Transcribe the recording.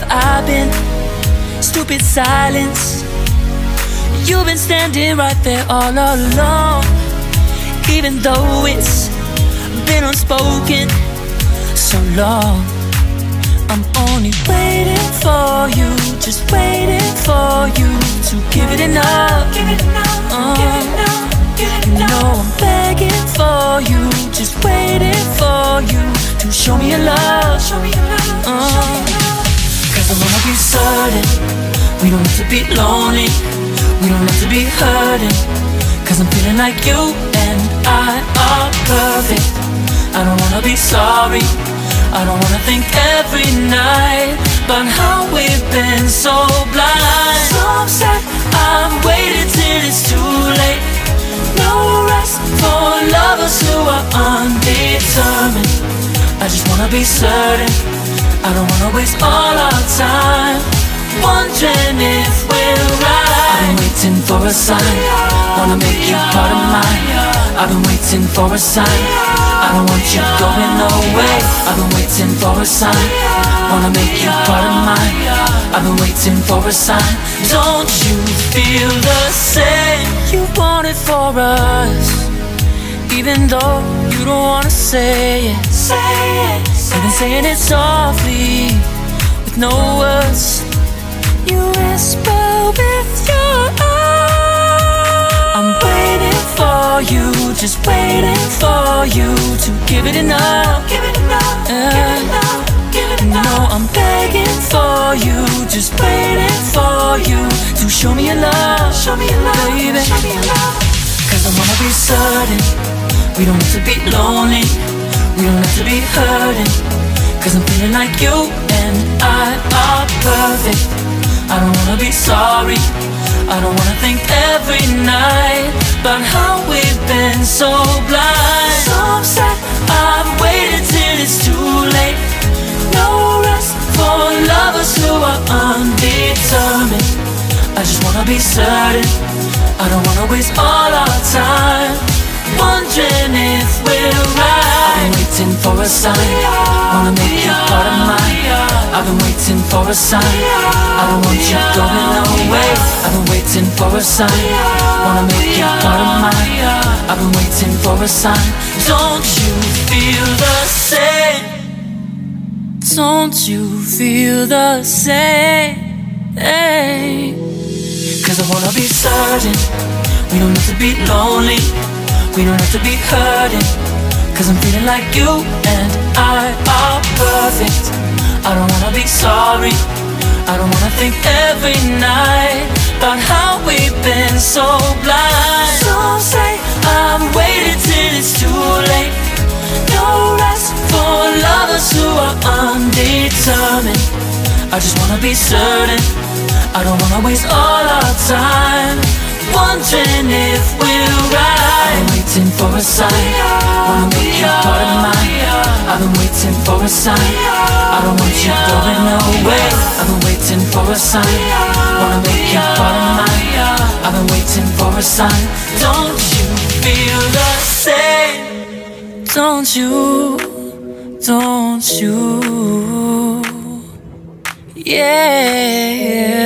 have I been? Stupid silence. You've been standing right there all along, even though it's been unspoken so long. I'm only waiting for you, just waiting for you to give it enough. You know I'm begging for you, just waiting for you to show me your love. Cause I wanna be certain we don't have to be lonely, we don't have to be hurting. Cause I'm feeling like you and I are perfect. I don't wanna be sorry, I don't wanna think every night about how we've been so blind. So upset, I'm waiting till it's too late. No rest for lovers who are undetermined. I just wanna be certain, I don't wanna waste all our time wondering if we're right. I've been waiting for a sign, wanna make you part of mine. I've been waiting for a sign, I don't want you going away. I've been waiting for a sign, wanna make you part of mine. I've been waiting for a sign. Don't you feel the same? You want it for us, even though you don't wanna say it. You've been saying it softly, with no words. You whisper with your eyes. I'm waiting for you, just waiting for you to give it enough. No, I'm begging for you, just waiting for you to show me your love, baby. Cause I wanna be certain we don't have to be lonely, we don't have to be hurting. Cause I'm feeling like you and I are perfect. I don't wanna be sorry, I don't wanna think every night about how we've been so blind. So upset, I've waited till it's too late. No rest for lovers who are undetermined. I just wanna be certain, I don't wanna waste all our time wondering if we're right. I've been waiting for a sign, wanna make you part of mine. I've been waiting for a sign, I don't want you going away. I've been waiting for a sign, wanna make you part of mine. I've been waiting for a sign. Don't you feel the same? Don't you feel the same? Cause I wanna be certain we don't have to be lonely, we don't have to be hurting. Cause I'm feeling like you and I are perfect. I don't wanna be sorry, I don't wanna think every night about how we've been so blind. So say I'm waiting till it's too late. No rest for lovers who are undetermined. I just wanna be certain, I don't wanna waste all our time wondering if we're right. I've been waiting for a sign, wanna make you part of mine. I've been waiting for a sign, I don't want you going away. I've been waiting for a sign, wanna make you part of mine. I've been waiting for a sign. Don't you feel the same? Don't you, don't you? Yeah.